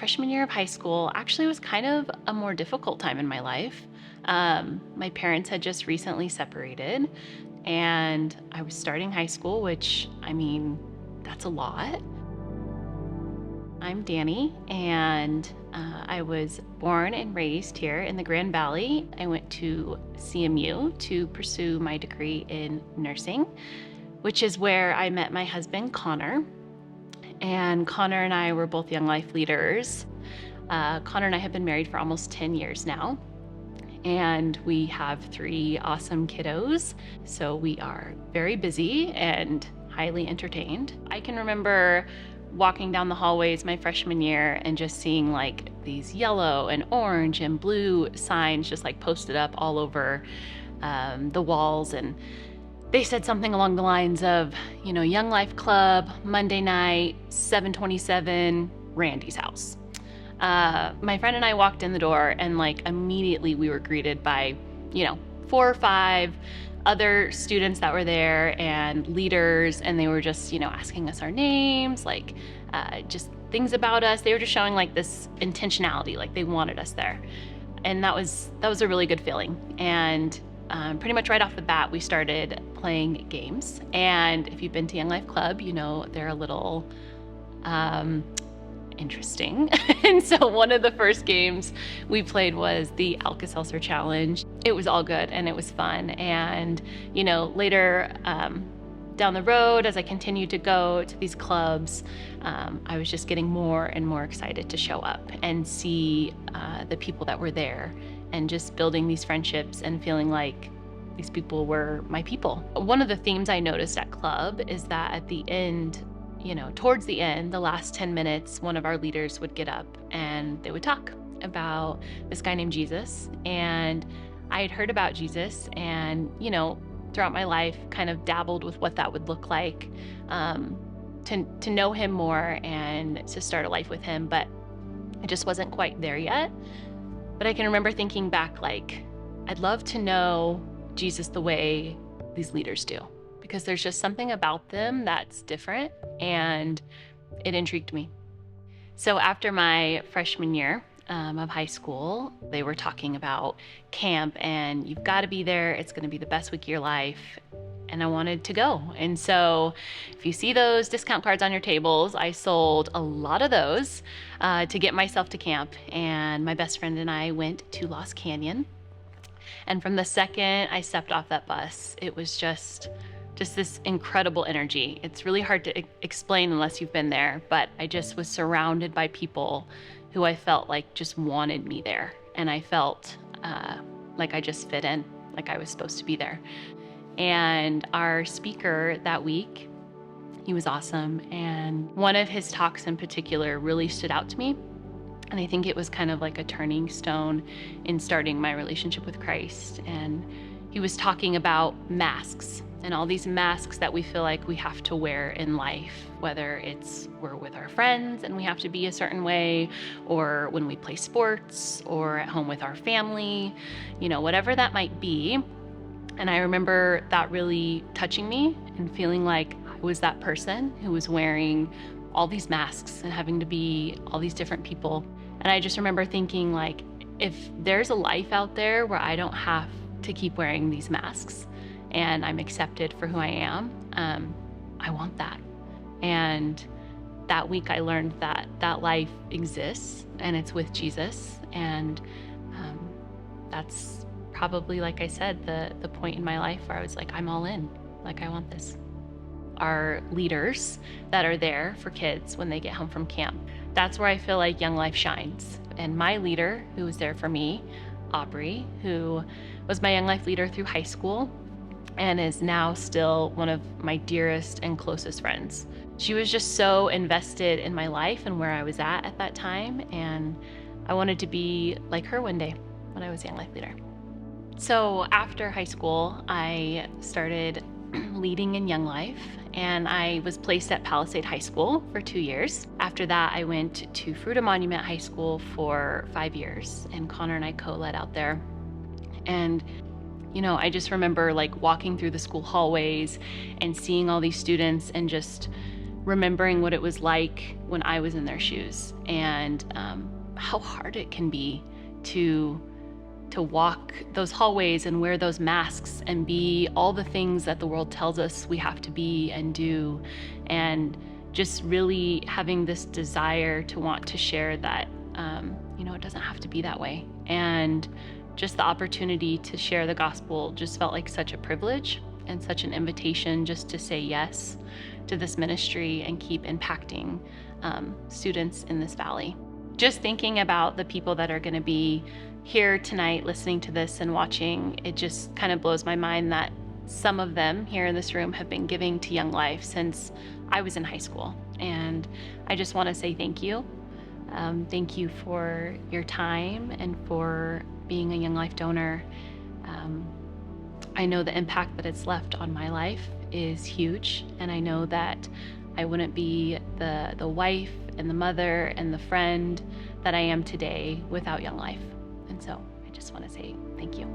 freshman year of high school actually was kind of a more difficult time in my life. My parents had just recently separated, and I was starting high school, which, I mean, that's a lot. I'm Dany, and I was born and raised here in the Grand Valley. I went to CMU to pursue my degree in nursing, which is where I met my husband, Connor. And Connor and I were both young life leaders. Connor and I have been married for almost 10 years now, and we have 3 awesome kiddos. So we are very busy and highly entertained. I can remember walking down the hallways my freshman year and just seeing like these yellow and orange and blue signs just like posted up all over the walls, and they said something along the lines of, Young Life Club, Monday night, 727, Randy's house. My friend and I walked in the door, and like immediately we were greeted by, 4 or 5 other students that were there and leaders, and they were just, asking us our names, like just things about us. They were just showing like this intentionality, like they wanted us there. And that was a really good feeling. And pretty much right off the bat, we started playing games. And if you've been to Young Life Club, they're a little interesting. And so one of the first games we played was the Alka-Seltzer Challenge. It was all good and it was fun. And, later down the road, as I continued to go to these clubs, I was just getting more and more excited to show up and see the people that were there, and just building these friendships and feeling like these people were my people. One of the themes I noticed at club is that at the end, towards the end, the last 10 minutes, one of our leaders would get up and they would talk about this guy named Jesus. And I had heard about Jesus and, throughout my life kind of dabbled with what that would look like, to know him more and to start a life with him, but I just wasn't quite there yet. But I can remember thinking back, like, I'd love to know Jesus the way these leaders do, because there's just something about them that's different, and it intrigued me. So after my freshman year of high school, they were talking about camp, and you've got to be there. It's going to be the best week of your life. And I wanted to go. And so if you see those discount cards on your tables, I sold a lot of those to get myself to camp. And my best friend and I went to Lost Canyon. And from the second I stepped off that bus, it was just this incredible energy. It's really hard to explain unless you've been there, but I just was surrounded by people who I felt like just wanted me there. And I felt like I just fit in, like I was supposed to be there. And our speaker that week, he was awesome. And one of his talks in particular really stood out to me. And I think it was kind of like a turning stone in starting my relationship with Christ. And he was talking about masks and all these masks that we feel like we have to wear in life, whether it's we're with our friends and we have to be a certain way, or when we play sports, or at home with our family, whatever that might be. And I remember that really touching me and feeling like I was that person who was wearing all these masks and having to be all these different people. And I just remember thinking, like, if there's a life out there where I don't have to keep wearing these masks and I'm accepted for who I am, I want that. And that week I learned that that life exists and it's with Jesus. And that's probably, like I said, the point in my life where I was like, I'm all in, like I want this. Our leaders that are there for kids when they get home from camp, that's where I feel like Young Life shines. And my leader, who was there for me, Aubrey, who was my Young Life leader through high school and is now still one of my dearest and closest friends. She was just so invested in my life and where I was at that time, and I wanted to be like her one day when I was Young Life leader. So after high school, I started leading in Young Life, and I was placed at Palisade High School for 2 years. After that, I went to Fruita Monument High School for 5 years, and Connor and I co-led out there. And I just remember like walking through the school hallways and seeing all these students and just remembering what it was like when I was in their shoes, and how hard it can be to walk those hallways and wear those masks and be all the things that the world tells us we have to be and do, and just really having this desire to want to share that it doesn't have to be that way. And just the opportunity to share the gospel just felt like such a privilege and such an invitation just to say yes to this ministry and keep impacting students in this valley. Just thinking about the people that are going to be here tonight listening to this and watching, it just kind of blows my mind that some of them here in this room have been giving to Young Life since I was in high school. And I just want to say thank you. Thank you for your time and for being a Young Life donor. I know the impact that it's left on my life is huge, and I know that I wouldn't be the wife and the mother and the friend that I am today without Young Life. And so I just want to say thank you.